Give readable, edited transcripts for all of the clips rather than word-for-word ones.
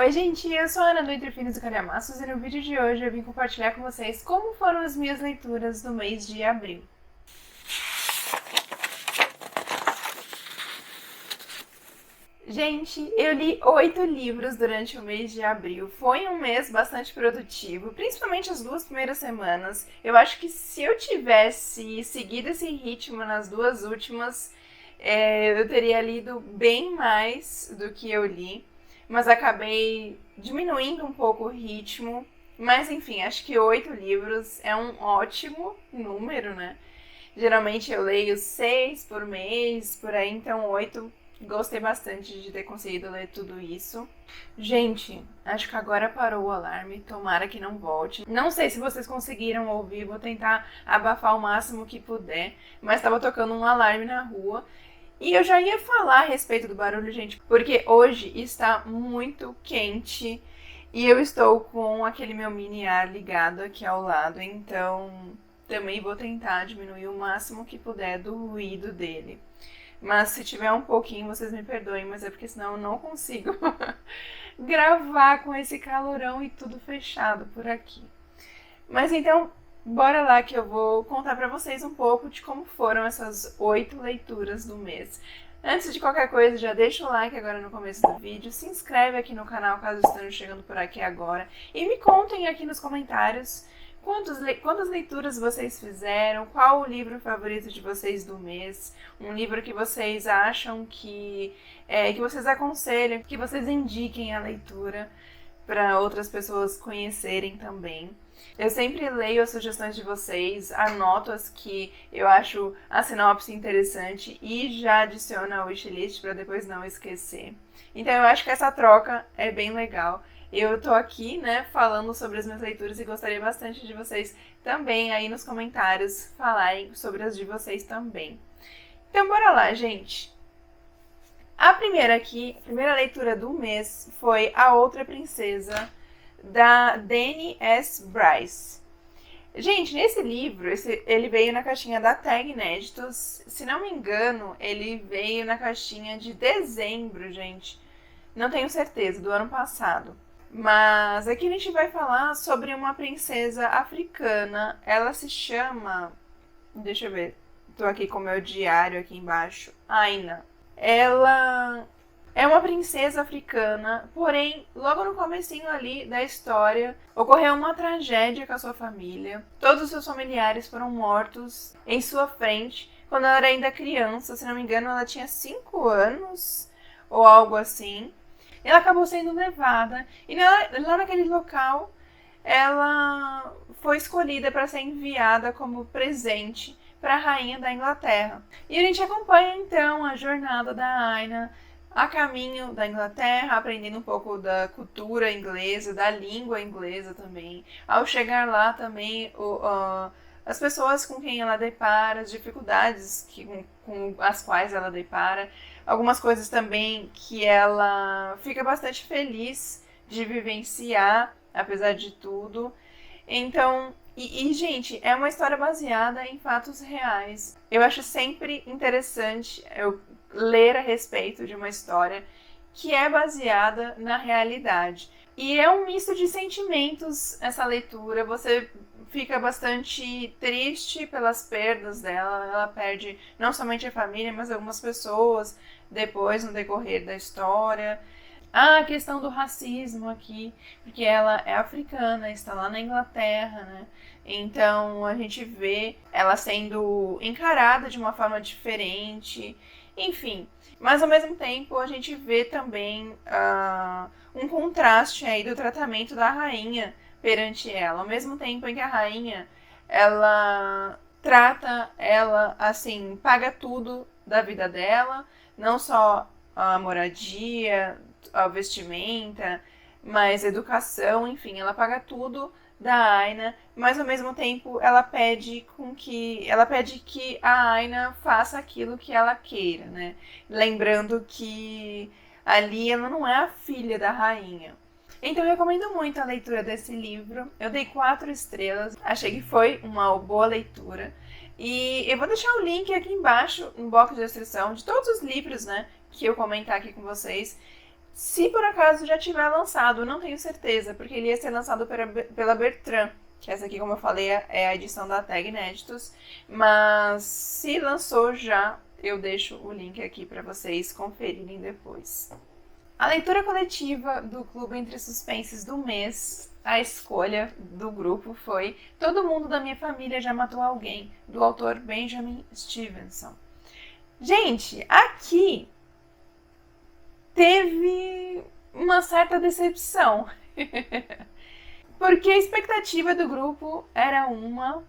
Oi gente, eu sou a Ana do Entre Finos e Calhamaços e no vídeo de hoje eu vim compartilhar com vocês como foram as minhas leituras do mês de abril. Gente, eu li 8 livros durante o mês de abril. Foi um mês bastante produtivo, principalmente as 2 primeiras semanas. Eu acho que se eu tivesse seguido esse ritmo nas 2 últimas, eu teria lido bem mais do que eu li, mas acabei diminuindo um pouco o ritmo. Mas enfim, acho que 8 livros é um ótimo número, né? Geralmente eu leio 6 por mês, por aí, então 8. Gostei bastante de ter conseguido ler tudo isso. Gente, acho que agora parou o alarme, tomara que não volte. Não sei se vocês conseguiram ouvir, vou tentar abafar o máximo que puder, mas estava tocando um alarme na rua. E eu já ia falar a respeito do barulho, gente, porque hoje está muito quente e eu estou com aquele meu mini ar ligado aqui ao lado, então também vou tentar diminuir o máximo que puder do ruído dele. Mas se tiver um pouquinho, vocês me perdoem, mas é porque senão eu não consigo gravar com esse calorão e tudo fechado por aqui. Mas então, bora lá que eu vou contar pra vocês um pouco de como foram essas 8 leituras do mês. Antes de qualquer coisa, já deixa o like agora no começo do vídeo, se inscreve aqui no canal caso estejam chegando por aqui agora e me contem aqui nos comentários quantas leituras vocês fizeram, qual o livro favorito de vocês do mês, um livro que vocês acham que vocês aconselham, que vocês indiquem a leitura para outras pessoas conhecerem também. Eu sempre leio as sugestões de vocês, anoto as que eu acho a sinopse interessante e já adiciono a wishlist para depois não esquecer. Então eu acho que essa troca é bem legal. Eu tô aqui, né, falando sobre as minhas leituras e gostaria bastante de vocês também aí nos comentários falarem sobre as de vocês também. Então bora lá, gente! A primeira leitura do mês foi A Outra Princesa, da Dani S. Bryce. Gente, nesse livro, ele veio na caixinha da Tag Inéditos. Se não me engano, ele veio na caixinha de dezembro, gente. Não tenho certeza, do ano passado. Mas aqui a gente vai falar sobre uma princesa africana. Ela se chama... Deixa eu ver. Tô aqui com o meu diário aqui embaixo. Aina. Ela é uma princesa africana, porém, logo no comecinho ali da história, ocorreu uma tragédia com a sua família. Todos os seus familiares foram mortos em sua frente quando ela era ainda criança. Se não me engano, ela tinha 5 anos ou algo assim. Ela acabou sendo levada e lá naquele local ela foi escolhida para ser enviada como presente para a rainha da Inglaterra. E a gente acompanha então a jornada da Aina a caminho da Inglaterra, aprendendo um pouco da cultura inglesa, da língua inglesa também. Ao chegar lá também, as pessoas com quem ela depara, as dificuldades com as quais ela depara, algumas coisas também que ela fica bastante feliz de vivenciar, apesar de tudo. Então, gente, é uma história baseada em fatos reais. Eu acho sempre interessante eu ler a respeito de uma história que é baseada na realidade. E é um misto de sentimentos essa leitura. Você fica bastante triste pelas perdas dela. Ela perde não somente a família, mas algumas pessoas depois no decorrer da história. A questão do racismo aqui, porque ela é africana, está lá na Inglaterra, né? Então a gente vê ela sendo encarada de uma forma diferente, enfim. Mas ao mesmo tempo a gente vê também um contraste aí do tratamento da rainha perante ela. Ao mesmo tempo em que a rainha, ela trata ela assim, paga tudo da vida dela, não só a moradia, a vestimenta, mas educação, enfim, ela paga tudo da Aina, mas ao mesmo tempo ela pede que a Aina faça aquilo que ela queira, né? Lembrando que ali ela não é a filha da rainha. Então eu recomendo muito a leitura desse livro. Eu dei 4 estrelas, achei que foi uma boa leitura. E eu vou deixar o link aqui embaixo, no box de descrição, de todos os livros, né, que eu comentar aqui com vocês, Se por acaso já tiver lançado, eu não tenho certeza, porque ele ia ser lançado pela Bertrand, que essa aqui, como eu falei, é a edição da Tag Inéditos, mas se lançou já, eu deixo o link aqui para vocês conferirem depois. A leitura coletiva do Clube Entre Suspenses do mês, a escolha do grupo foi Todo Mundo da Minha Família Já Matou Alguém, do autor Benjamin Stevenson. Gente, aqui teve uma certa decepção. Porque a expectativa do grupo era uma,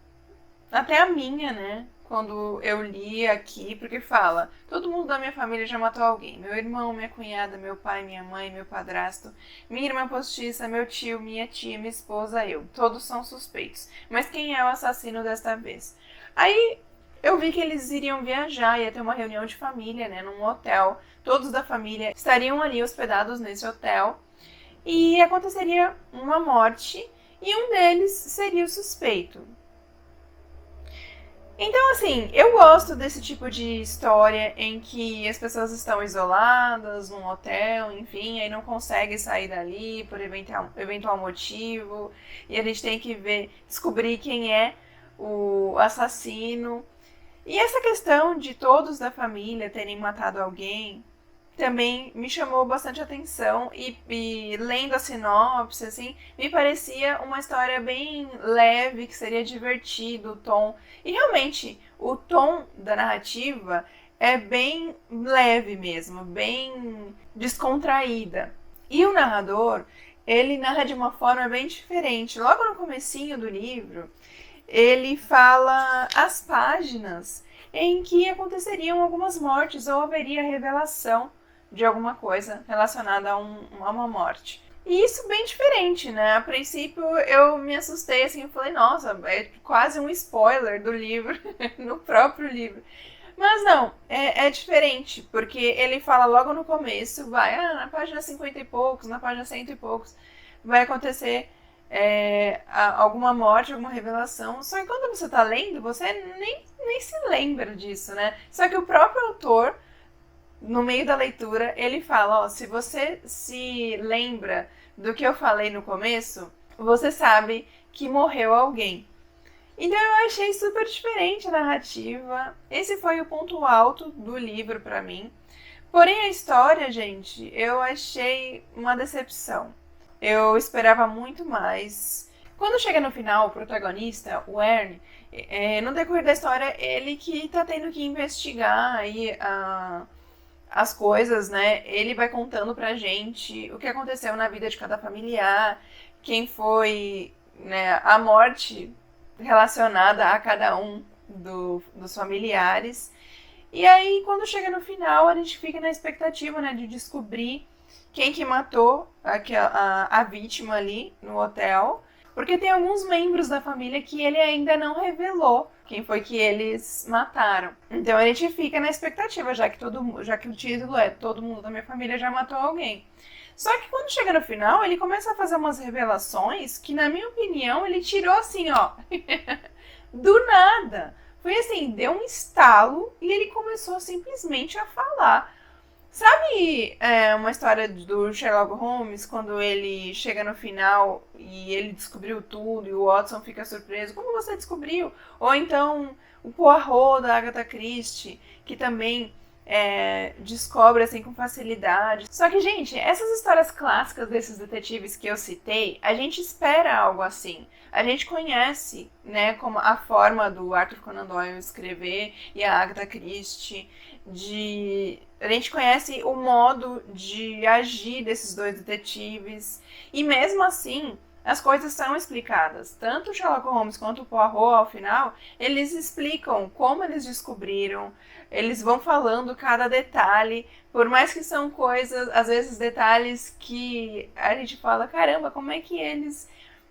até a minha, né? Quando eu li aqui, porque fala, todo mundo da minha família já matou alguém. Meu irmão, minha cunhada, meu pai, minha mãe, meu padrasto, minha irmã postiça, meu tio, minha tia, minha esposa, eu. Todos são suspeitos. Mas quem é o assassino desta vez? Aí eu vi que eles iriam viajar, ia ter uma reunião de família, né, num hotel. Todos da família estariam ali hospedados nesse hotel. E aconteceria uma morte e um deles seria o suspeito. Então, assim, eu gosto desse tipo de história em que as pessoas estão isoladas num hotel, enfim, aí não conseguem sair dali por eventual motivo, e a gente tem que descobrir quem é o assassino. E essa questão de todos da família terem matado alguém também me chamou bastante atenção e lendo a sinopse, assim, me parecia uma história bem leve, que seria divertido o tom. E realmente, o tom da narrativa é bem leve mesmo, bem descontraída. E o narrador, ele narra de uma forma bem diferente. Logo no comecinho do livro, ele fala as páginas em que aconteceriam algumas mortes ou haveria revelação de alguma coisa relacionada a uma morte. E isso bem diferente, né? A princípio eu me assustei assim, eu falei, nossa, é quase um spoiler do livro, no próprio livro. Mas não, é diferente, porque ele fala logo no começo, na página 50 e poucos, na página 100 e poucos, vai acontecer alguma morte, alguma revelação. Só que quando você tá lendo, você nem se lembra disso, né? Só que o próprio autor, no meio da leitura, ele fala, se você se lembra do que eu falei no começo, você sabe que morreu alguém. Então eu achei super diferente a narrativa. Esse foi o ponto alto do livro pra mim. Porém a história, gente, eu achei uma decepção. Eu esperava muito mais. Quando chega no final, o protagonista, o Ernie, no decorrer da história, ele que tá tendo que investigar aí as coisas, né? Ele vai contando pra gente o que aconteceu na vida de cada familiar, quem foi, né, a morte relacionada a cada um dos familiares. E aí, quando chega no final, a gente fica na expectativa, né, de descobrir quem que matou a vítima ali no hotel. Porque tem alguns membros da família que ele ainda não revelou quem foi que eles mataram. Então a gente fica na expectativa, já que o título é Todo Mundo da Minha Família Já Matou Alguém. Só que quando chega no final, ele começa a fazer umas revelações que, na minha opinião, ele tirou assim, ó, do nada. Foi assim, deu um estalo e ele começou simplesmente a falar. Sabe uma história do Sherlock Holmes, quando ele chega no final e ele descobriu tudo e o Watson fica surpreso? Como você descobriu? Ou então o Poirot da Agatha Christie, que também descobre assim com facilidade. Só que, gente, essas histórias clássicas desses detetives que eu citei, a gente espera algo assim. A gente conhece, né, como a forma do Arthur Conan Doyle escrever e a Agatha Christie, a gente conhece o modo de agir desses dois detetives e mesmo assim as coisas são explicadas. Tanto o Sherlock Holmes quanto o Poirot, ao final, eles explicam como eles descobriram, eles vão falando cada detalhe, por mais que são coisas, às vezes detalhes que a gente fala, caramba, como é que eles,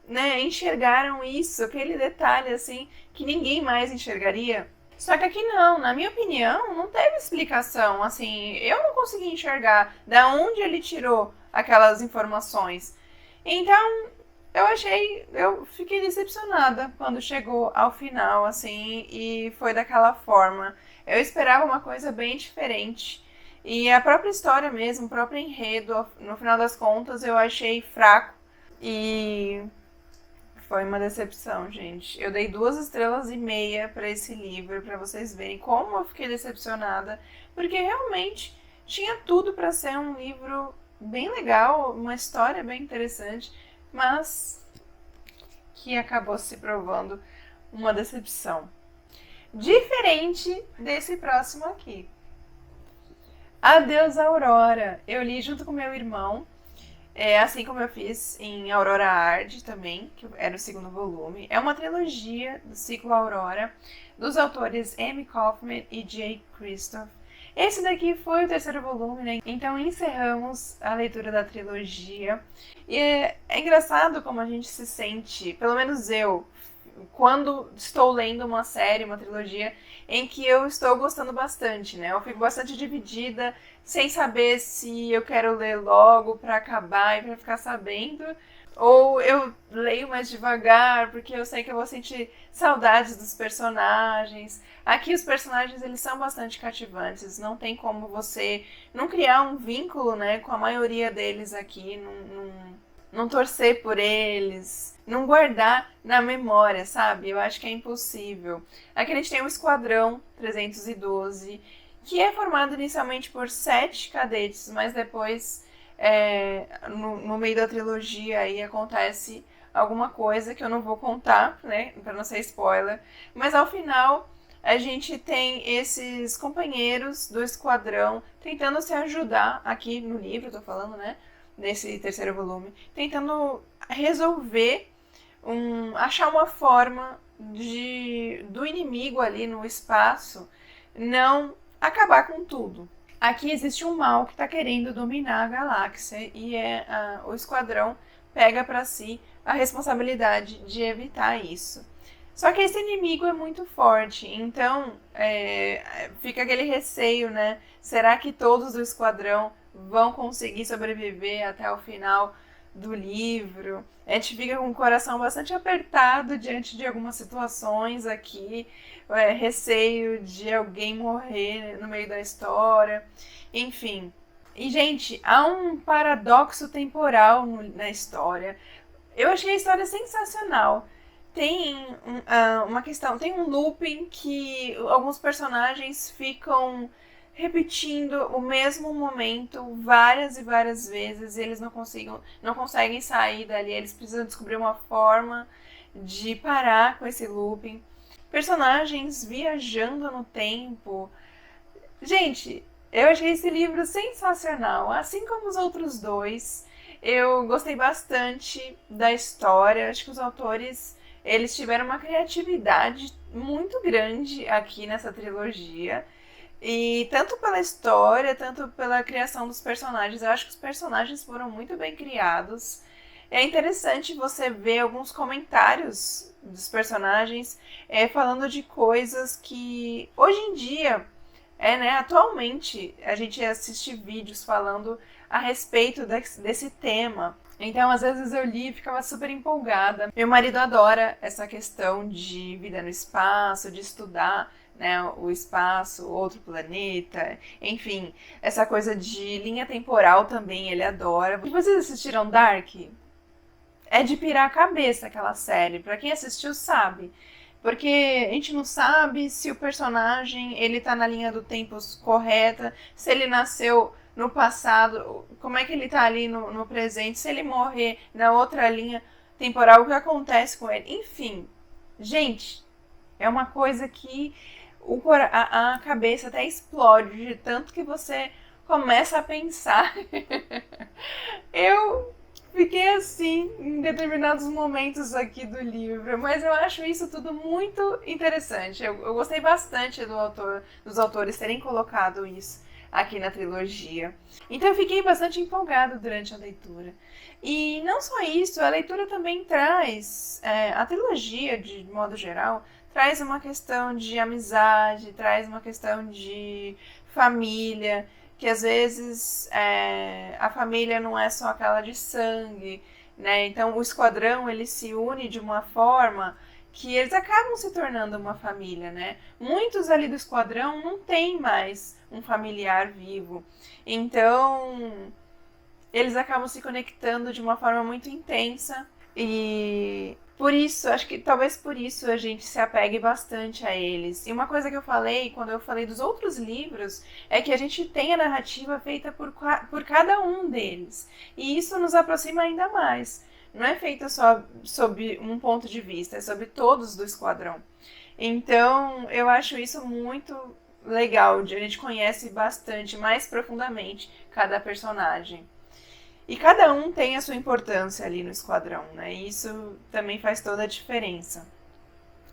né, enxergaram isso, aquele detalhe assim que ninguém mais enxergaria. Só que aqui não, na minha opinião, não teve explicação, assim, eu não consegui enxergar da onde ele tirou aquelas informações. Então, eu fiquei decepcionada quando chegou ao final, assim, e foi daquela forma. Eu esperava uma coisa bem diferente. E a própria história mesmo, o próprio enredo, no final das contas, eu achei fraco. E foi uma decepção, gente. Eu dei 2,5 estrelas para esse livro, para vocês verem como eu fiquei decepcionada. Porque realmente tinha tudo para ser um livro bem legal, uma história bem interessante, mas que acabou se provando uma decepção. Diferente desse próximo aqui. Adeus, Aurora. Eu li junto com meu irmão, assim como eu fiz em Aurora Arde também, que era o segundo volume. É uma trilogia do ciclo Aurora, dos autores Amy Kaufman e Jay Kristoff. Esse daqui foi o terceiro volume, né? Então encerramos a leitura da trilogia. E é engraçado como a gente se sente, pelo menos eu, quando estou lendo uma série, uma trilogia, em que eu estou gostando bastante, né? Eu fico bastante dividida, sem saber se eu quero ler logo para acabar e para ficar sabendo, ou eu leio mais devagar, porque eu sei que eu vou sentir saudades dos personagens. Aqui os personagens, eles são bastante cativantes, não tem como você não criar um vínculo, né, com a maioria deles aqui, não torcer por eles, não guardar na memória, sabe? Eu acho que é impossível. Aqui a gente tem o Esquadrão 312, que é formado inicialmente por 7 cadetes, mas depois, no meio da trilogia, aí acontece alguma coisa que eu não vou contar, né? Pra não ser spoiler. Mas ao final, a gente tem esses companheiros do Esquadrão tentando se ajudar, aqui no livro, tô falando, né? Nesse terceiro volume, tentando resolver, achar uma forma do inimigo ali no espaço não acabar com tudo. Aqui existe um mal que está querendo dominar a galáxia e o Esquadrão pega para si a responsabilidade de evitar isso. Só que esse inimigo é muito forte, então fica aquele receio, né? Será que todos do Esquadrão vão conseguir sobreviver até o final do livro? A gente fica com o coração bastante apertado diante de algumas situações aqui, receio de alguém morrer no meio da história, enfim. E, gente, há um paradoxo temporal na história. Eu achei a história sensacional. Tem uma questão, tem um looping que alguns personagens ficam repetindo o mesmo momento várias e várias vezes e eles não conseguem sair dali, eles precisam descobrir uma forma de parar com esse looping. Personagens viajando no tempo. Gente, eu achei esse livro sensacional, assim como os outros dois. Eu gostei bastante da história, acho que os autores, eles tiveram uma criatividade muito grande aqui nessa trilogia. E tanto pela história, tanto pela criação dos personagens, eu acho que os personagens foram muito bem criados. É interessante você ver alguns comentários dos personagens falando de coisas que hoje em dia, né, atualmente, a gente assiste vídeos falando a respeito desse tema. Então, às vezes eu li e ficava super empolgada. Meu marido adora essa questão de vida no espaço, de estudar, né, o espaço, outro planeta, enfim, essa coisa de linha temporal também ele adora. Vocês assistiram Dark? É de pirar a cabeça aquela série, pra quem assistiu sabe. Porque a gente não sabe se o personagem ele tá na linha do tempo correta, se ele nasceu no passado, como é que ele tá ali no presente, se ele morrer na outra linha temporal, o que acontece com ele. Enfim, gente, é uma coisa que a cabeça até explode de tanto que você começa a pensar. Eu fiquei assim em determinados momentos aqui do livro, mas eu acho isso tudo muito interessante. Eu gostei bastante dos autores terem colocado isso aqui na trilogia. Então eu fiquei bastante empolgada durante a leitura. E não só isso, a leitura também traz, a trilogia de modo geral, traz uma questão de amizade, traz uma questão de família, que às vezes a família não é só aquela de sangue, né? Então o esquadrão ele se une de uma forma que eles acabam se tornando uma família, né? Muitos ali do esquadrão não têm mais um familiar vivo. Então, eles acabam se conectando de uma forma muito intensa e por isso, acho que talvez por isso a gente se apegue bastante a eles. E uma coisa que eu falei quando eu falei dos outros livros é que a gente tem a narrativa feita por cada um deles. E isso nos aproxima ainda mais. Não é feita só sob um ponto de vista, é sobre todos do esquadrão. Então, eu acho isso muito legal, a gente conhece bastante, mais profundamente, cada personagem. E cada um tem a sua importância ali no esquadrão, né? E isso também faz toda a diferença.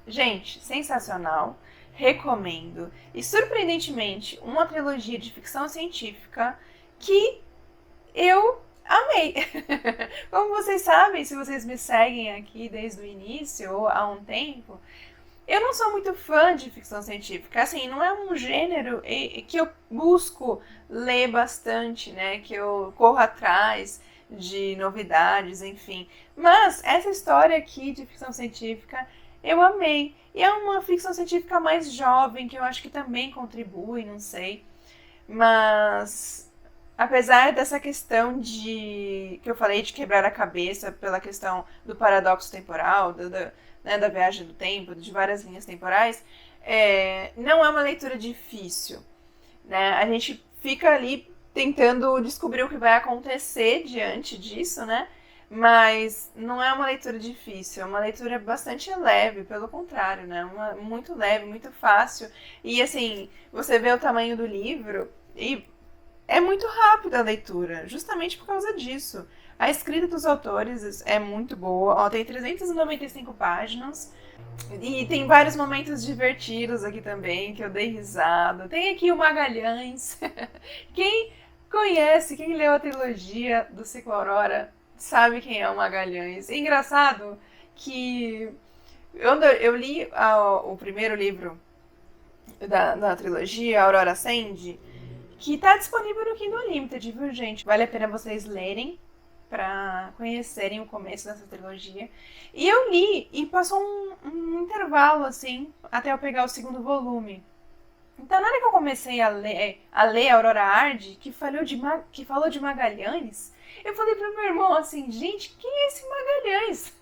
Gente, sensacional, recomendo. E surpreendentemente, uma trilogia de ficção científica que eu amei. Como vocês sabem, se vocês me seguem aqui desde o início ou há um tempo, eu não sou muito fã de ficção científica. Assim, não é um gênero que eu busco ler bastante, né? Que eu corro atrás de novidades, enfim. Mas essa história aqui de ficção científica eu amei. E é uma ficção científica mais jovem, que eu acho que também contribui, não sei. Mas apesar dessa questão de que eu falei de quebrar a cabeça pela questão do paradoxo temporal, né, da viagem do tempo, de várias linhas temporais, não é uma leitura difícil, né? A gente fica ali tentando descobrir o que vai acontecer diante disso, né? Mas não é uma leitura difícil, é uma leitura bastante leve, pelo contrário, né? Muito leve, muito fácil. E assim, você vê o tamanho do livro e é muito rápida a leitura, justamente por causa disso. A escrita dos autores é muito boa, ó, tem 395 páginas e tem vários momentos divertidos aqui também, que eu dei risada. Tem aqui o Magalhães. Quem conhece, quem leu a trilogia do Ciclo Aurora, sabe quem é o Magalhães. É engraçado que eu li o primeiro livro da trilogia, Aurora Ascende, que tá disponível no Kindle Unlimited, viu, gente? Vale a pena vocês lerem para conhecerem o começo dessa trilogia. E eu li e passou um intervalo, assim, até eu pegar o segundo volume. Então, na hora que eu comecei a ler Aurora Arde, que falou de Magalhães, eu falei pro meu irmão assim, gente, quem é esse Magalhães?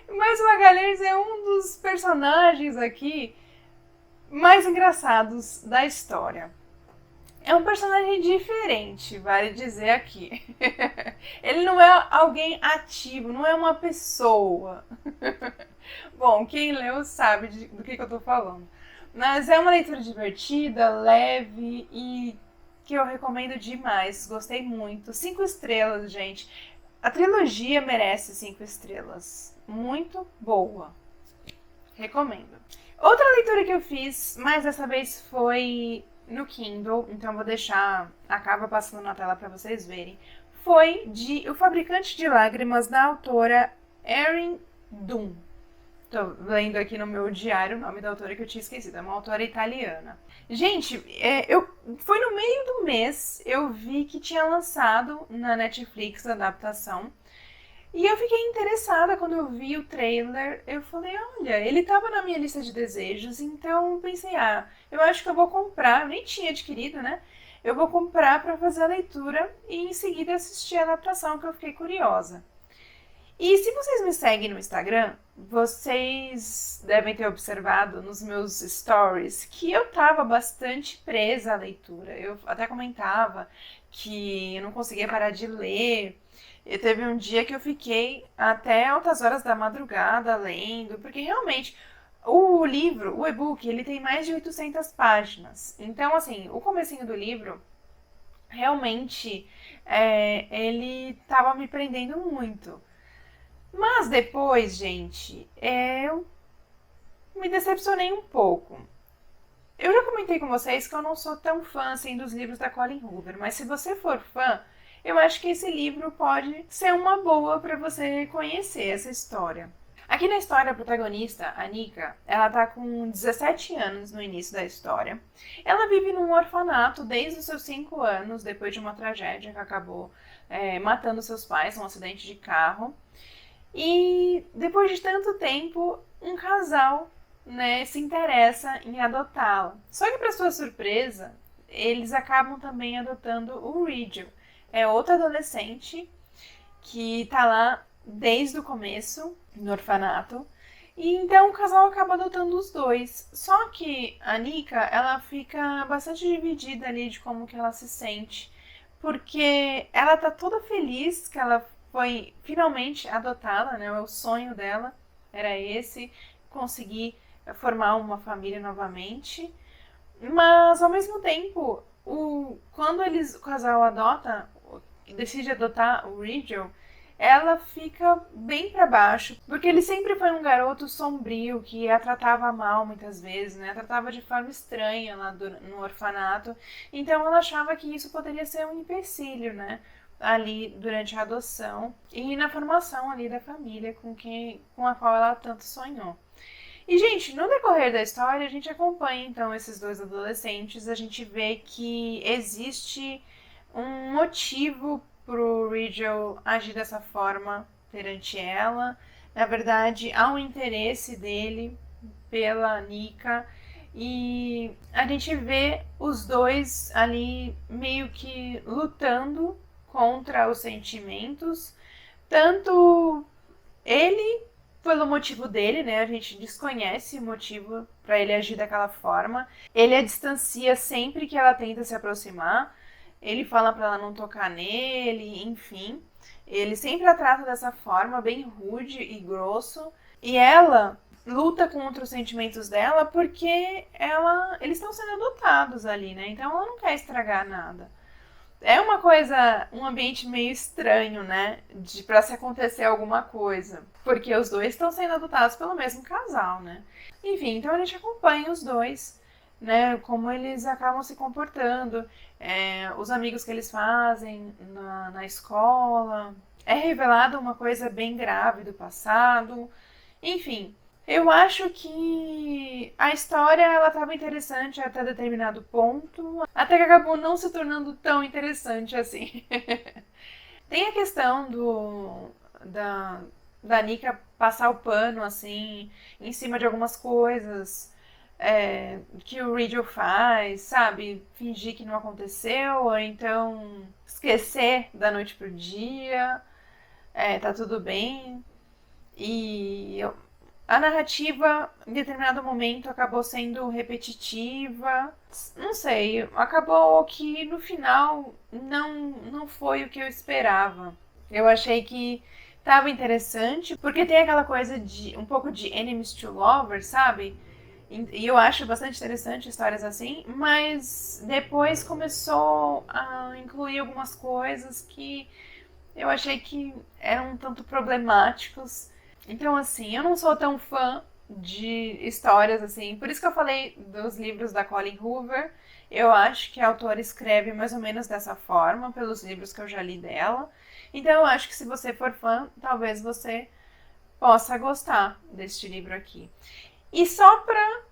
Mas o Magalhães é um dos personagens aqui mais engraçados da história. É um personagem diferente, vale dizer aqui. Ele não é alguém ativo, não é uma pessoa. Bom, quem leu sabe do que eu tô falando. Mas é uma leitura divertida, leve e que eu recomendo demais. Gostei muito. 5 estrelas, gente. A trilogia merece 5 estrelas. Muito boa. Recomendo. Outra leitura que eu fiz, mas dessa vez foi no Kindle, então vou deixar a capa passando na tela para vocês verem, foi de O Fabricante de Lágrimas, da autora Erin Dunn. Tô lendo aqui no meu diário o nome da autora que eu tinha esquecido, é uma autora italiana. Gente, foi no meio do mês, eu vi que tinha lançado na Netflix a adaptação. E eu fiquei interessada quando eu vi o trailer. Eu falei, olha, ele tava na minha lista de desejos, então eu pensei, eu acho que eu vou comprar. Eu nem tinha adquirido, né? Eu vou comprar para fazer a leitura e em seguida assistir a adaptação, que eu fiquei curiosa. E se vocês me seguem no Instagram, vocês devem ter observado nos meus stories que eu tava bastante presa à leitura. Eu até comentava que eu não conseguia parar de ler. E teve um dia que eu fiquei até altas horas da madrugada lendo, porque realmente o livro, o e-book, ele tem mais de 800 páginas. Então, assim, o comecinho do livro, realmente, ele estava me prendendo muito. Mas depois, gente, eu me decepcionei um pouco. Eu já comentei com vocês que eu não sou tão fã assim dos livros da Colleen Hoover, mas se você for fã, eu acho que esse livro pode ser uma boa para você conhecer essa história. Aqui na história, a protagonista, a Nika, ela tá com 17 anos no início da história. Ela vive num orfanato desde os seus 5 anos, depois de uma tragédia que acabou matando seus pais, um acidente de carro. E depois de tanto tempo, um casal, né, se interessa em adotá-la. Só que, para sua surpresa, eles acabam também adotando o Rigel. É outro adolescente que tá lá desde o começo, no orfanato. E então o casal acaba adotando os dois. Só que a Nika, ela fica bastante dividida ali de como que ela se sente. Porque ela tá toda feliz que ela foi finalmente adotada, né? O sonho dela era esse, conseguir formar uma família novamente. Mas ao mesmo tempo, quando o casal decide adotar o Rigel, ela fica bem para baixo, porque ele sempre foi um garoto sombrio que a tratava mal muitas vezes, né? A tratava de forma estranha lá no orfanato. Então ela achava que isso poderia ser um empecilho, né? Ali durante a adoção e na formação ali da família com a qual ela tanto sonhou. E, gente, no decorrer da história, a gente acompanha, então, esses dois adolescentes. A gente vê que existe um motivo pro Rigel agir dessa forma perante ela. Na verdade, há um interesse dele pela Nika. E a gente vê os dois ali meio que lutando contra os sentimentos. Tanto ele pelo motivo dele, né? A gente desconhece o motivo para ele agir daquela forma. Ele a distancia sempre que ela tenta se aproximar. Ele fala para ela não tocar nele, enfim. Ele sempre a trata dessa forma, bem rude e grosso. E ela luta contra os sentimentos dela porque eles estão sendo adotados ali, né? Então ela não quer estragar nada. É uma coisa, um ambiente meio estranho, né? Pra se acontecer alguma coisa. Porque os dois estão sendo adotados pelo mesmo casal, né? Enfim, então a gente acompanha os dois, né? Como eles acabam se comportando, os amigos que eles fazem na escola. É revelado uma coisa bem grave do passado. Enfim, eu acho que a história ela estava interessante até determinado ponto, até que acabou não se tornando tão interessante assim. Tem a questão da Nika passar o pano assim em cima de algumas coisas que o Rigel faz, sabe? Fingir que não aconteceu, ou então esquecer da noite pro dia, tá tudo bem. E a narrativa, em determinado momento, acabou sendo repetitiva. Não sei, acabou que no final não foi o que eu esperava. Eu achei que estava interessante, porque tem aquela coisa de um pouco de enemies to lovers, sabe? E eu acho bastante interessante histórias assim, mas depois começou a incluir algumas coisas que eu achei que eram um tanto problemáticos. Então, assim, eu não sou tão fã de histórias assim. Por isso que eu falei dos livros da Colleen Hoover. Eu acho que a autora escreve mais ou menos dessa forma, pelos livros que eu já li dela. Então, eu acho que se você for fã, talvez você possa gostar deste livro aqui. E só pra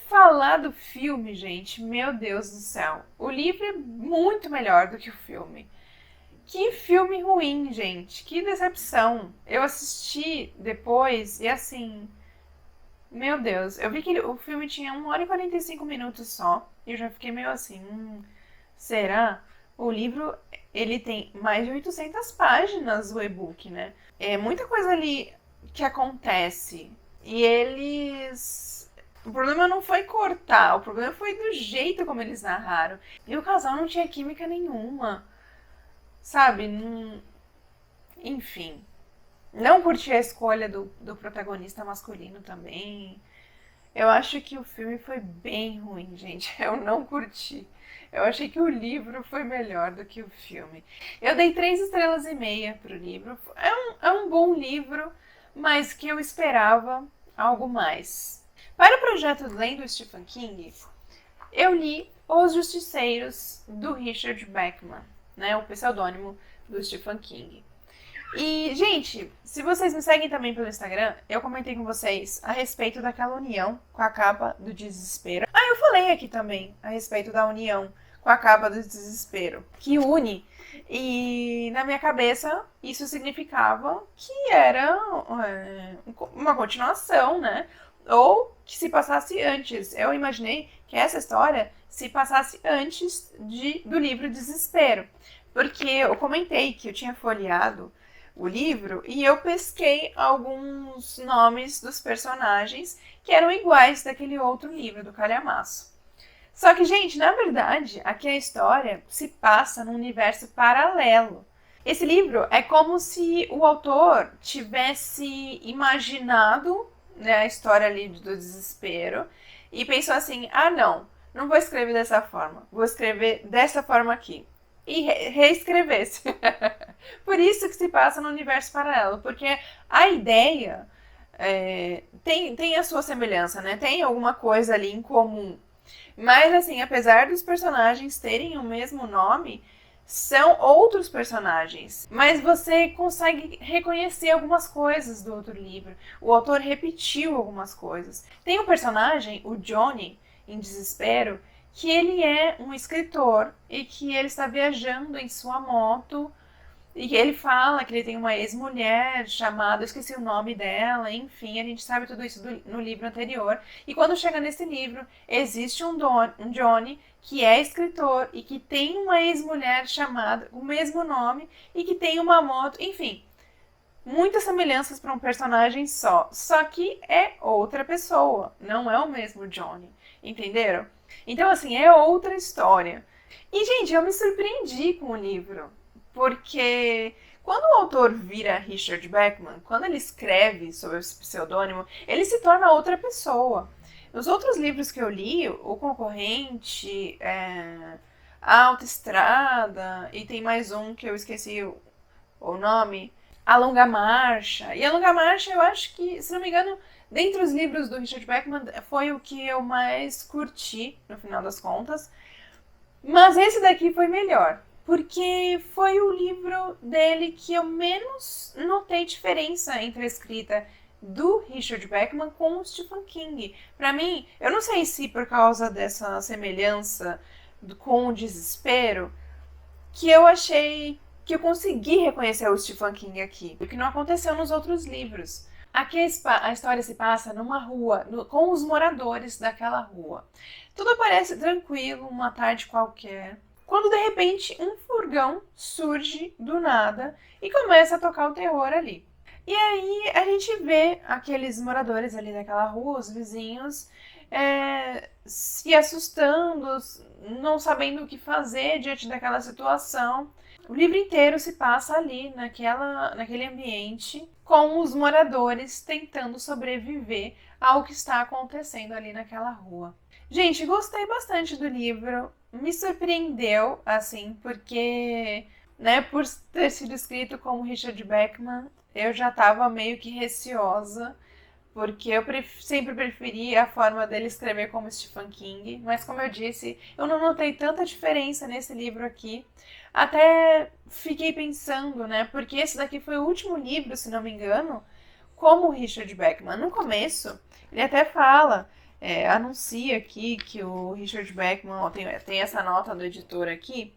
falar do filme, gente, meu Deus do céu. O livro é muito melhor do que o filme. Que filme ruim, gente. Que decepção. Eu assisti depois e assim. Meu Deus. Eu vi que o filme tinha 1 hora e 45 minutos só. E eu já fiquei meio assim. Será? O livro, ele tem mais de 800 páginas, o e-book, né? É muita coisa ali que acontece. E eles. O problema não foi cortar. O problema foi do jeito como eles narraram. E o casal não tinha química nenhuma. Sabe? Enfim. Não curti a escolha do protagonista masculino também. Eu acho que o filme foi bem ruim, gente. Eu não curti. Eu achei que o livro foi melhor do que o filme. Eu dei 3,5 estrelas pro livro. É um bom livro, mas que eu esperava algo mais. Para o projeto Lendo Stephen King, eu li Os Justiceiros, do Richard Bachman, né, o pseudônimo do Stephen King. E, gente, se vocês me seguem também pelo Instagram, eu comentei com vocês a respeito daquela união com a capa do Desespero. Eu falei aqui também a respeito da união com a capa do desespero, que une. E na minha cabeça isso significava que era uma continuação, né? Ou que se passasse antes. Eu imaginei que essa história se passasse antes do livro Desespero. Porque eu comentei que eu tinha folheado o livro e eu pesquei alguns nomes dos personagens que eram iguais daquele outro livro, do Calhamaço. Só que, gente, na verdade, aqui a história se passa num universo paralelo. Esse livro é como se o autor tivesse imaginado, né, a história ali do desespero e pensou assim: ah, não vou escrever dessa forma, vou escrever dessa forma aqui. E reescrevesse. Por isso que se passa no universo paralelo, porque a ideia tem a sua semelhança, né? Tem alguma coisa ali em comum. Mas, assim, apesar dos personagens terem o mesmo nome, são outros personagens. Mas você consegue reconhecer algumas coisas do outro livro. O autor repetiu algumas coisas. Tem um personagem, o Johnny, em Desespero, que ele é um escritor e que ele está viajando em sua moto. E ele fala que ele tem uma ex-mulher chamada, eu esqueci o nome dela, enfim, a gente sabe tudo isso no livro anterior. E quando chega nesse livro, existe um Johnny que é escritor e que tem uma ex-mulher chamada, o mesmo nome, e que tem uma moto, enfim. Muitas semelhanças para um personagem só que é outra pessoa, não é o mesmo Johnny, entenderam? Então, assim, é outra história. E, gente, eu me surpreendi com o livro. Porque quando o autor vira Richard Bachman, quando ele escreve sob esse pseudônimo, ele se torna outra pessoa. Nos outros livros que eu li, O Concorrente, A Autoestrada, e tem mais um que eu esqueci o nome, A Longa Marcha. E A Longa Marcha, eu acho que, se não me engano, dentre os livros do Richard Bachman, foi o que eu mais curti, no final das contas. Mas esse daqui foi melhor. Porque foi o livro dele que eu menos notei diferença entre a escrita do Richard Bachman com o Stephen King. Para mim, eu não sei se por causa dessa semelhança com o desespero, que eu achei que eu consegui reconhecer o Stephen King aqui, o que não aconteceu nos outros livros. Aqui a história se passa numa rua, com os moradores daquela rua. Tudo parece tranquilo, uma tarde qualquer, quando de repente um furgão surge do nada e começa a tocar o terror ali. E aí a gente vê aqueles moradores ali daquela rua, os vizinhos, se assustando, não sabendo o que fazer diante daquela situação. O livro inteiro se passa ali, naquele ambiente, com os moradores tentando sobreviver ao que está acontecendo ali naquela rua. Gente, gostei bastante do livro, me surpreendeu, assim, porque, né, por ter sido escrito como Richard Bachman, eu já estava meio que receosa, porque eu sempre preferi a forma dele escrever como Stephen King, mas como eu disse, eu não notei tanta diferença nesse livro aqui. Até fiquei pensando, né, porque esse daqui foi o último livro, se não me engano, como Richard Bachman. No começo, ele até fala, anuncia aqui que o Richard Bachman, tem essa nota do editor aqui,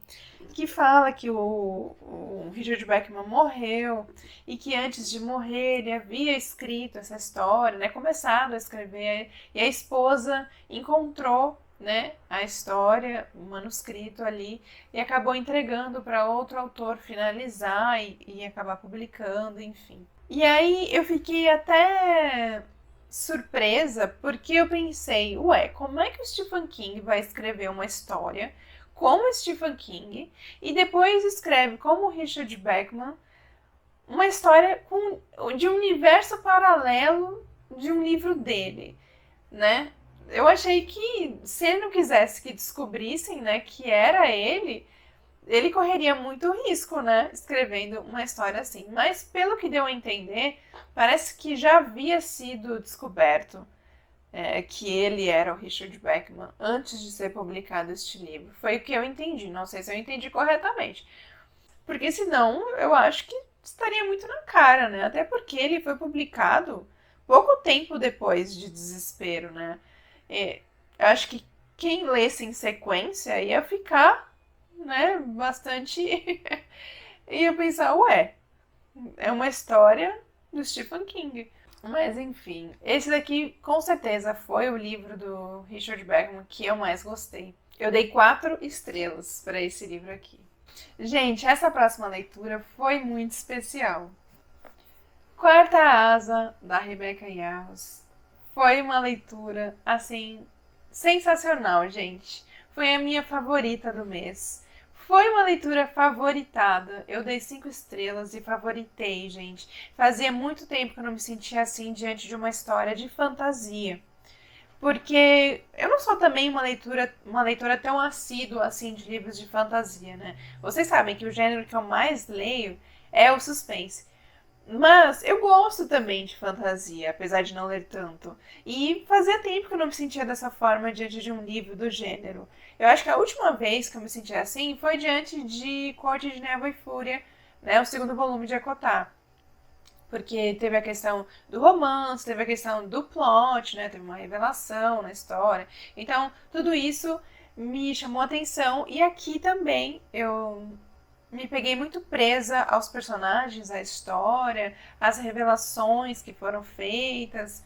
que fala que o Richard Bachman morreu e que antes de morrer ele havia escrito essa história, né, começado a escrever, e a esposa encontrou, né, a história, o manuscrito ali, e acabou entregando para outro autor finalizar e acabar publicando, enfim. E aí eu fiquei até surpresa, porque eu pensei, como é que o Stephen King vai escrever uma história como Stephen King e depois escreve como Richard Bachman uma história de um universo paralelo de um livro dele, né? Eu achei que se ele não quisesse que descobrissem, né, que era ele correria muito risco, né, escrevendo uma história assim. Mas pelo que deu a entender, parece que já havia sido descoberto que ele era o Richard Bachman antes de ser publicado este livro. Foi o que eu entendi, não sei se eu entendi corretamente. Porque senão eu acho que estaria muito na cara, né? Até porque ele foi publicado pouco tempo depois de Desespero, né? Eu acho que quem lesse em sequência ia ficar, né, bastante... ia pensar, ué, é uma história do Stephen King. Mas enfim, esse daqui com certeza foi o livro do Richard Bergman que eu mais gostei. Eu dei 4 estrelas para esse livro aqui. Gente, essa próxima leitura foi muito especial. Quarta Asa, da Rebecca Yarros. Foi uma leitura, assim, sensacional, gente. Foi a minha favorita do mês. Foi uma leitura favoritada. Eu dei 5 estrelas e favoritei, gente. Fazia muito tempo que eu não me sentia assim diante de uma história de fantasia. Porque eu não sou também uma leitora tão assídua assim de livros de fantasia, né? Vocês sabem que o gênero que eu mais leio é o suspense. Mas eu gosto também de fantasia, apesar de não ler tanto. E fazia tempo que eu não me sentia dessa forma diante de um livro do gênero. Eu acho que a última vez que eu me senti assim foi diante de Corte de Névoa e Fúria, né, o segundo volume de Acotar. Porque teve a questão do romance, teve a questão do plot, né, teve uma revelação na história. Então, tudo isso me chamou a atenção. E aqui também eu me peguei muito presa aos personagens, à história, às revelações que foram feitas.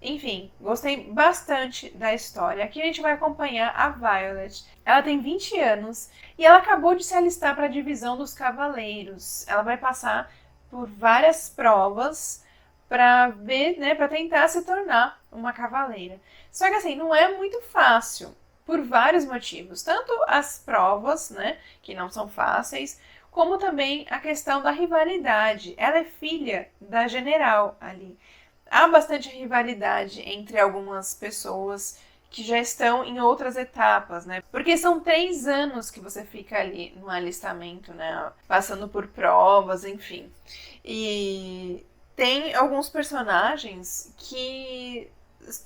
Enfim, gostei bastante da história. Aqui a gente vai acompanhar a Violet. Ela tem 20 anos e ela acabou de se alistar para a divisão dos cavaleiros. Ela vai passar por várias provas para ver, né, para tentar se tornar uma cavaleira. Só que assim, não é muito fácil por vários motivos, tanto as provas, né, que não são fáceis, como também a questão da rivalidade. Ela é filha da general ali. Há bastante rivalidade entre algumas pessoas que já estão em outras etapas, né? Porque são 3 anos que você fica ali no alistamento, né? Passando por provas, enfim. E tem alguns personagens que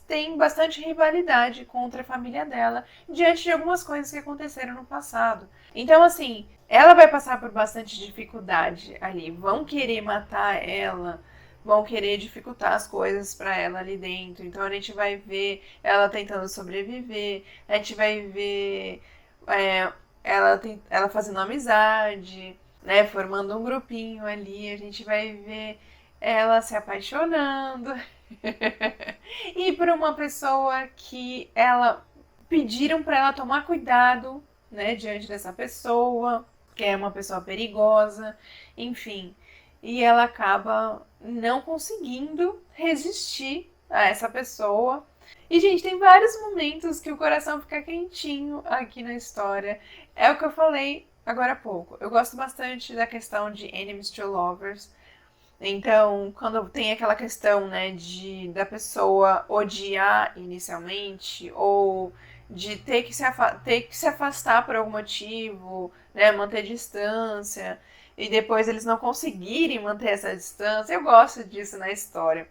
tem bastante rivalidade contra a família dela diante de algumas coisas que aconteceram no passado. Então, assim, ela vai passar por bastante dificuldade ali. Vão querer matar ela, vão querer dificultar as coisas para ela ali dentro. Então, a gente vai ver ela tentando sobreviver, a gente vai ver ela fazendo amizade, né, formando um grupinho ali, a gente vai ver ela se apaixonando. E por uma pessoa que ela pediram para ela tomar cuidado, né, diante dessa pessoa, que é uma pessoa perigosa, enfim. E ela acaba não conseguindo resistir a essa pessoa. E, gente, tem vários momentos que o coração fica quentinho aqui na história. É o que eu falei agora há pouco. Eu gosto bastante da questão de enemies to lovers. Então, quando tem aquela questão, né, da pessoa odiar inicialmente, ou de ter que se afastar por algum motivo, né, manter distância, e depois eles não conseguirem manter essa distância, eu gosto disso na história.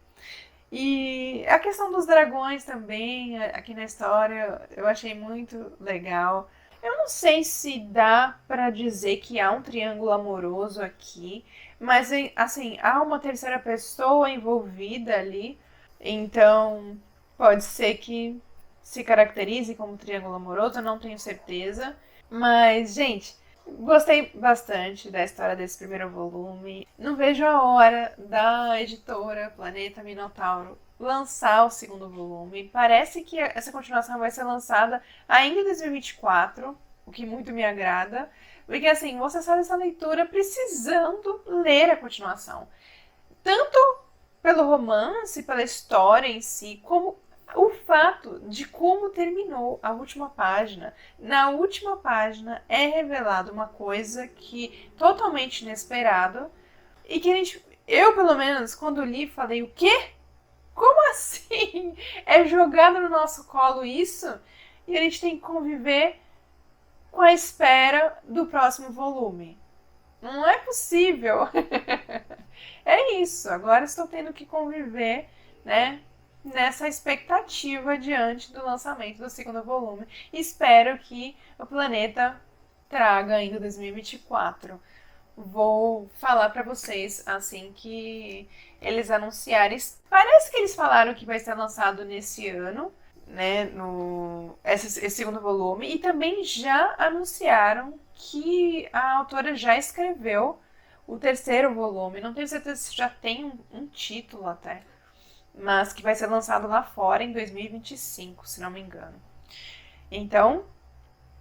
E a questão dos dragões também, aqui na história, eu achei muito legal. Eu não sei se dá pra dizer que há um triângulo amoroso aqui, mas assim, há uma terceira pessoa envolvida ali, então pode ser que se caracterize como triângulo amoroso, eu não tenho certeza. Mas, gente, gostei bastante da história desse primeiro volume. Não vejo a hora da editora Planeta Minotauro lançar o segundo volume. Parece que essa continuação vai ser lançada ainda em 2024, o que muito me agrada. Porque assim, você sai dessa leitura precisando ler a continuação. Tanto pelo romance, pela história em si, como o fato de como terminou a última página. Na última página é revelada uma coisa que totalmente inesperada e que eu pelo menos quando li falei, o quê? Como assim? É jogado no nosso colo isso? E a gente tem que conviver com a espera do próximo volume. Não é possível. É isso. Agora estou tendo que conviver, né, nessa expectativa diante do lançamento do segundo volume. Espero que o Planeta traga ainda 2024. Vou falar para vocês assim que eles anunciarem. Parece que eles falaram que vai ser lançado nesse ano. né, esse segundo volume, e também já anunciaram que a autora já escreveu o terceiro volume. Não tenho certeza se já tem um título até, mas que vai ser lançado lá fora em 2025, se não me engano. Então,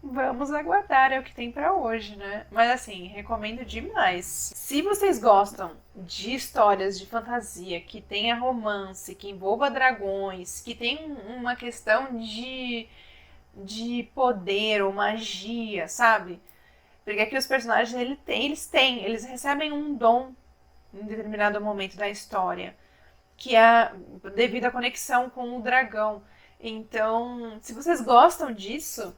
vamos aguardar, é o que tem pra hoje, né? Mas assim, recomendo demais. Se vocês gostam de histórias de fantasia, que tenha romance, que envolva dragões, que tem uma questão de poder ou magia, sabe? Porque aqui os personagens eles recebem um dom em determinado momento da história, que é devido à conexão com o dragão. Então, se vocês gostam disso,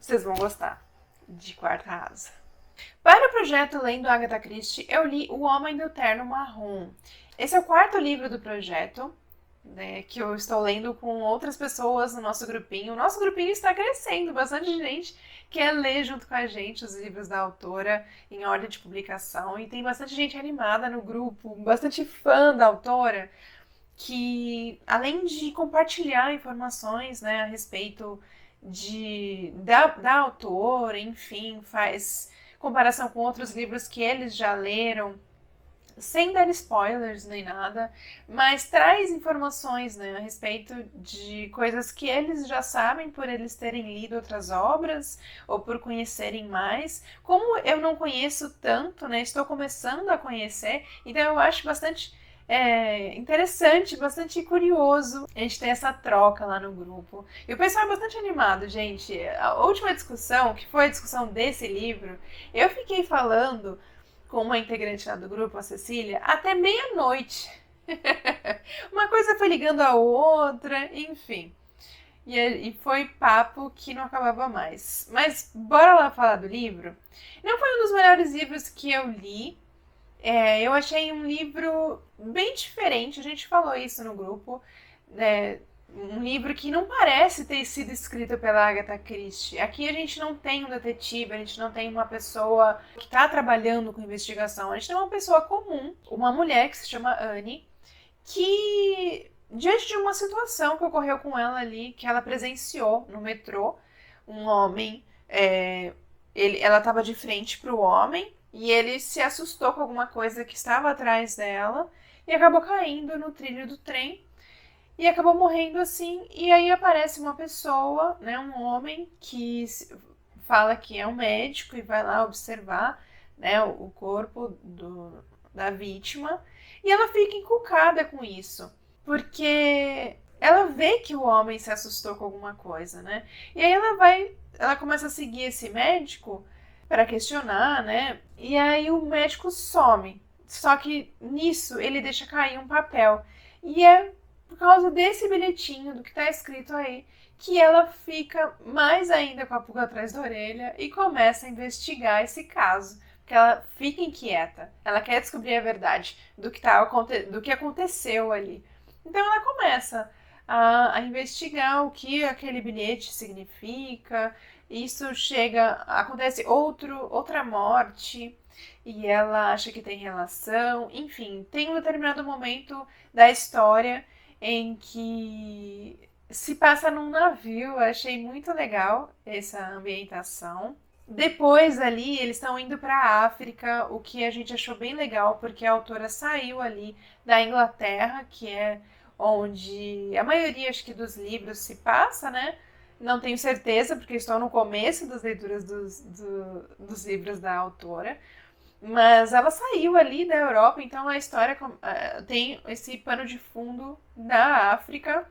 vocês vão gostar de Quarta Asa. Para o projeto Lendo Agatha Christie, eu li O Homem do Terno Marrom. Esse é o quarto livro do projeto, né, que eu estou lendo com outras pessoas no nosso grupinho. O nosso grupinho está crescendo, bastante gente quer ler junto com a gente os livros da autora em ordem de publicação, e tem bastante gente animada no grupo, bastante fã da autora, que além de compartilhar informações, né, a respeito da autora, enfim, faz comparação com outros livros que eles já leram, sem dar spoilers nem nada, mas traz informações, né, a respeito de coisas que eles já sabem por eles terem lido outras obras ou por conhecerem mais. Como eu não conheço tanto, né, estou começando a conhecer, então eu acho bastante interessante, bastante curioso a gente ter essa troca lá no grupo. E o pessoal é bastante animado, gente. A última discussão, que foi a discussão desse livro, eu fiquei falando com uma integrante lá do grupo, a Cecília, até meia-noite. Uma coisa foi ligando a outra, enfim. E foi papo que não acabava mais. Mas bora lá falar do livro. Não foi um dos melhores livros que eu li. Eu achei um livro bem diferente, a gente falou isso no grupo, né? Um livro que não parece ter sido escrito pela Agatha Christie. Aqui a gente não tem um detetive, a gente não tem uma pessoa que está trabalhando com investigação, a gente tem uma pessoa comum, uma mulher que se chama Anne, que, diante de uma situação que ocorreu com ela ali, que ela presenciou no metrô, um homem, ela estava de frente para o homem, e ele se assustou com alguma coisa que estava atrás dela e acabou caindo no trilho do trem e acabou morrendo assim. E aí aparece uma pessoa, né, um homem que fala que é um médico e vai lá observar, né, o corpo da vítima, e ela fica encucada com isso, porque ela vê que o homem se assustou com alguma coisa, né? E aí ela começa a seguir esse médico para questionar, né? E aí o médico some. Só que nisso ele deixa cair um papel. E é por causa desse bilhetinho, do que está escrito aí, que ela fica mais ainda com a pulga atrás da orelha e começa a investigar esse caso. Porque ela fica inquieta. Ela quer descobrir a verdade do que aconteceu ali. Então ela começa a investigar o que aquele bilhete significa. Isso acontece outra morte e ela acha que tem relação. Enfim, tem um determinado momento da história em que se passa num navio. Eu achei muito legal essa ambientação. Depois ali eles estão indo para a África, o que a gente achou bem legal, porque a autora saiu ali da Inglaterra, que é onde a maioria, acho que, dos livros se passa, né? Não tenho certeza, porque estou no começo das leituras dos livros da autora. Mas ela saiu ali da Europa, então a história tem esse pano de fundo da África.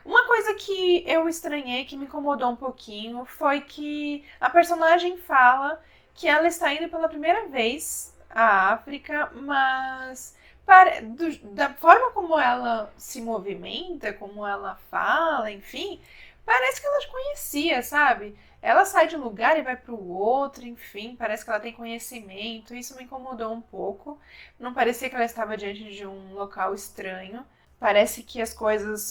Uma coisa que eu estranhei, que me incomodou um pouquinho, foi que a personagem fala que ela está indo pela primeira vez à África, mas da forma como ela se movimenta, como ela fala, enfim, parece que ela já conhecia, sabe? Ela sai de um lugar e vai para o outro, enfim, parece que ela tem conhecimento. Isso me incomodou um pouco. Não parecia que ela estava diante de um local estranho. Parece que a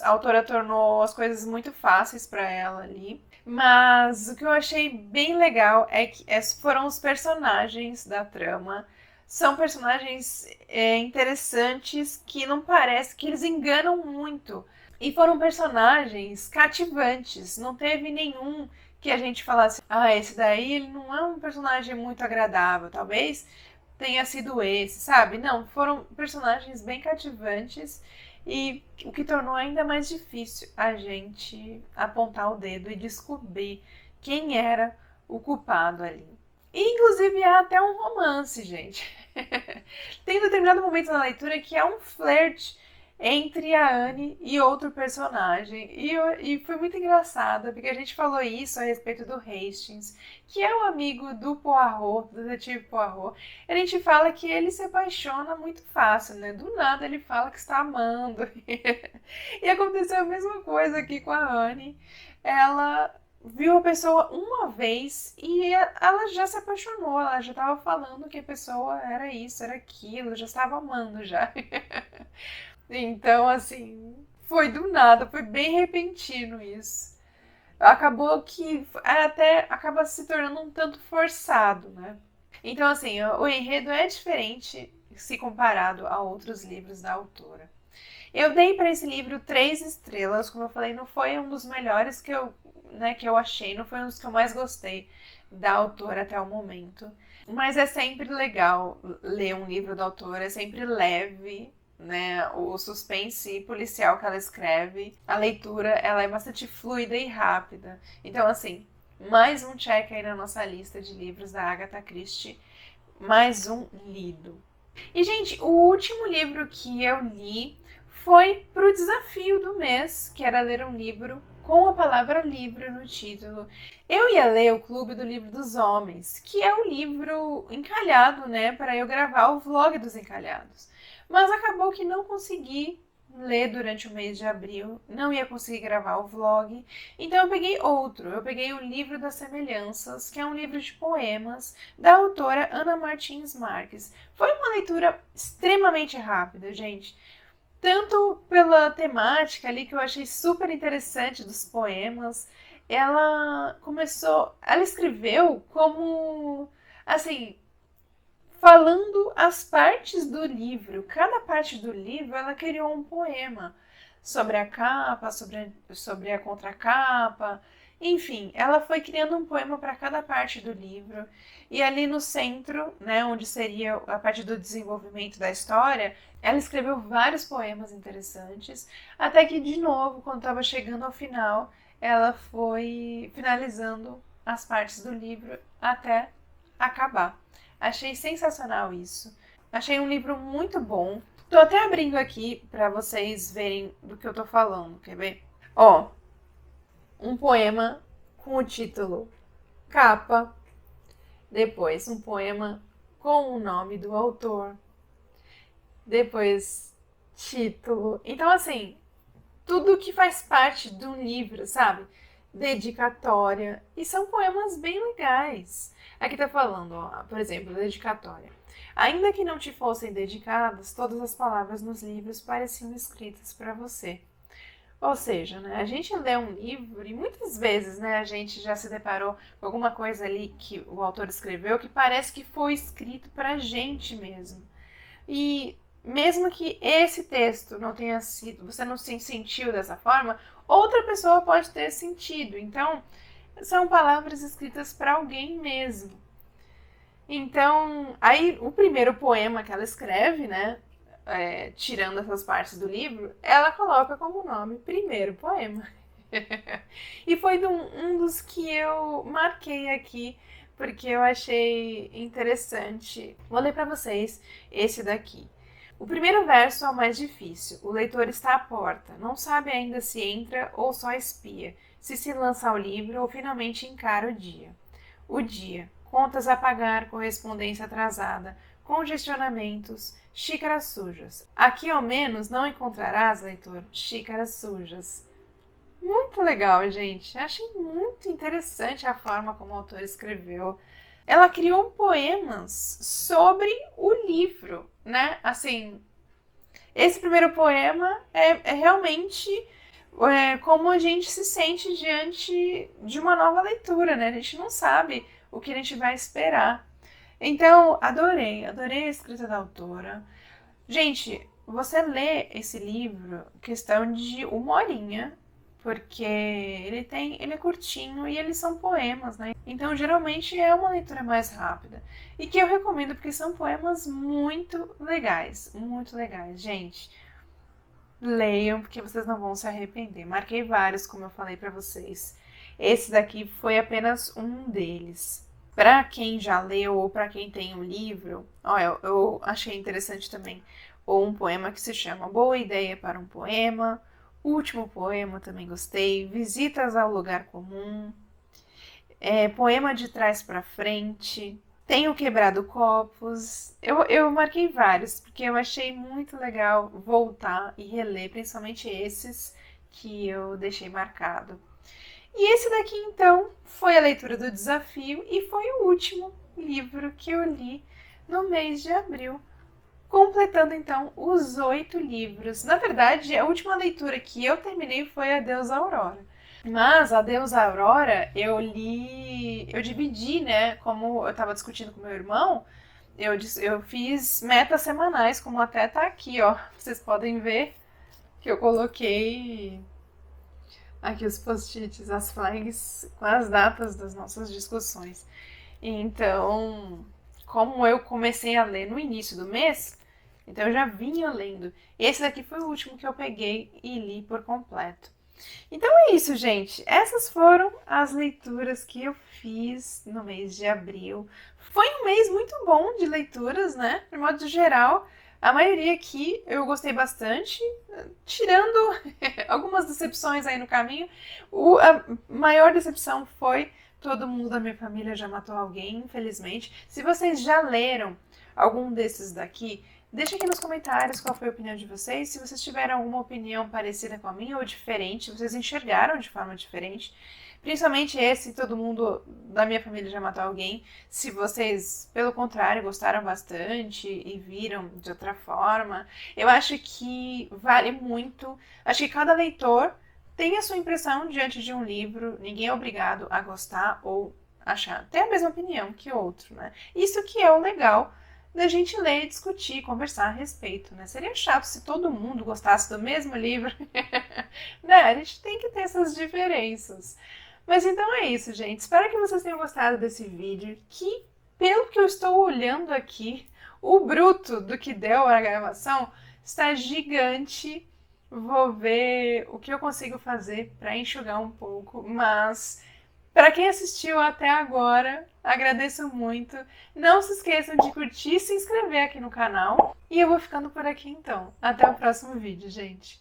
autora tornou as coisas muito fáceis para ela ali. Mas o que eu achei bem legal é que foram os personagens da trama. São personagens interessantes que não parece que eles enganam muito. E foram personagens cativantes, não teve nenhum que a gente falasse, ah, esse daí ele não é um personagem muito agradável, talvez tenha sido esse, sabe? Não, foram personagens bem cativantes e o que tornou ainda mais difícil a gente apontar o dedo e descobrir quem era o culpado ali. E, inclusive, há até um romance, gente. Tem determinado momento na leitura que há um flerte entre a Anne e outro personagem. E foi muito engraçado, porque a gente falou isso a respeito do Hastings, que é o amigo do Poirot, do detetive Poirot. A gente fala que ele se apaixona muito fácil, né? Do nada ele fala que está amando. E aconteceu a mesma coisa aqui com a Anne. Ela viu a pessoa uma vez e ela já se apaixonou, ela já estava falando que a pessoa era isso, era aquilo, já estava amando já. Então, assim, foi do nada, foi bem repentino isso. Acabou que até acaba se tornando um tanto forçado, né? Então, assim, o enredo é diferente se comparado a outros livros da autora. Eu dei para esse livro 3 estrelas, como eu falei, não foi um dos melhores que eu achei, não foi um dos que eu mais gostei da autora até o momento. Mas é sempre legal ler um livro da autora, é sempre leve, né? O suspense policial que ela escreve, a leitura, ela é bastante fluida e rápida. Então, assim, mais um check aí na nossa lista de livros da Agatha Christie, mais um lido. E, gente, o último livro que eu li foi pro desafio do mês, que era ler um livro com a palavra livro no título. Eu ia ler o Clube do Livro dos Homens, que é o livro encalhado, né, para eu gravar o vlog dos encalhados. Mas acabou que não consegui ler durante o mês de abril, não ia conseguir gravar o vlog, então eu peguei outro. Eu peguei o Livro das Semelhanças, que é um livro de poemas da autora Ana Martins Marques. Foi uma leitura extremamente rápida, gente. Tanto pela temática ali, que eu achei super interessante dos poemas, ela escreveu como, assim, falando as partes do livro. Cada parte do livro ela criou um poema sobre a capa, sobre a contracapa. Enfim, ela foi criando um poema para cada parte do livro. E ali no centro, né, onde seria a parte do desenvolvimento da história, ela escreveu vários poemas interessantes. Até que, de novo, quando estava chegando ao final, ela foi finalizando as partes do livro até acabar. Achei sensacional isso. Achei um livro muito bom. Tô até abrindo aqui para vocês verem do que eu tô falando. Quer ver? Ó, um poema com o título Capa. Depois, um poema com o nome do autor. Depois, título. Então, assim, tudo que faz parte de um livro, sabe? Dedicatória. E são poemas bem legais. Aqui tá falando, ó, por exemplo, dedicatória. Ainda que não te fossem dedicadas, todas as palavras nos livros pareciam escritas para você. Ou seja, né, a gente lê um livro e muitas vezes, né, a gente já se deparou com alguma coisa ali que o autor escreveu que parece que foi escrito pra gente mesmo. E mesmo que esse texto não tenha sido, você não se sentiu dessa forma, outra pessoa pode ter sentido. Então, são palavras escritas para alguém mesmo. Então, aí o primeiro poema que ela escreve, né, tirando essas partes do livro, ela coloca como nome Primeiro Poema. E foi um dos que eu marquei aqui, porque eu achei interessante. Vou ler para vocês esse daqui. O primeiro verso é o mais difícil. O leitor está à porta, não sabe ainda se entra ou só espia, se lança ao livro ou finalmente encara o dia. O dia, contas a pagar, correspondência atrasada, congestionamentos, xícaras sujas. Aqui ao menos não encontrarás, leitor, xícaras sujas. Muito legal, gente. Achei muito interessante a forma como o autor escreveu. Ela criou poemas sobre o livro, né? Assim, esse primeiro poema é realmente como a gente se sente diante de uma nova leitura, né? A gente não sabe o que a gente vai esperar. Então, adorei a escrita da autora. Gente, você lê esse livro questão de 1 horinha, porque ele é curtinho e eles são poemas, né? Então, geralmente é uma leitura mais rápida. E que eu recomendo porque são poemas muito legais, gente. Leiam porque vocês não vão se arrepender. Marquei vários, como eu falei pra vocês. Esse daqui foi apenas um deles. Para quem já leu ou para quem tem um livro, ó, eu achei interessante também um poema que se chama Boa Ideia para um Poema. Último poema também gostei. Visitas ao Lugar Comum. Poema de Trás para Frente. Tenho Quebrado Copos. Eu marquei vários, porque eu achei muito legal voltar e reler, principalmente esses que eu deixei marcado. E esse daqui, então, foi a leitura do desafio e foi o último livro que eu li no mês de abril, completando, então, os 8 livros. Na verdade, a última leitura que eu terminei foi Adeus Aurora. Mas Adeus Aurora, eu dividi, né, como eu estava discutindo com meu irmão, eu fiz metas semanais, como até tá aqui, ó. Vocês podem ver que eu coloquei aqui os post-its, as flags com as datas das nossas discussões. Então, como eu comecei a ler no início do mês, então eu já vinha lendo. Esse daqui foi o último que eu peguei e li por completo. Então é isso, gente. Essas foram as leituras que eu fiz no mês de abril. Foi um mês muito bom de leituras, né? De modo geral, a maioria aqui eu gostei bastante, tirando algumas decepções aí no caminho. A maior decepção foi todo mundo da minha família já matou alguém, infelizmente. Se vocês já leram algum desses daqui, deixa aqui nos comentários qual foi a opinião de vocês. Se vocês tiveram alguma opinião parecida com a minha ou diferente, vocês enxergaram de forma diferente. Principalmente esse, todo mundo da minha família já matou alguém. Se vocês, pelo contrário, gostaram bastante e viram de outra forma, eu acho que vale muito. Acho que cada leitor tem a sua impressão diante de um livro. Ninguém é obrigado a gostar ou achar, ter a mesma opinião que outro, né? Isso que é o legal da gente ler, discutir, conversar a respeito, né? Seria chato se todo mundo gostasse do mesmo livro. Né? A gente tem que ter essas diferenças. Mas então é isso, gente. Espero que vocês tenham gostado desse vídeo, que, pelo que eu estou olhando aqui, o bruto do que deu a gravação está gigante. Vou ver o que eu consigo fazer para enxugar um pouco, mas para quem assistiu até agora, agradeço muito. Não se esqueçam de curtir e se inscrever aqui no canal. E eu vou ficando por aqui então. Até o próximo vídeo, gente.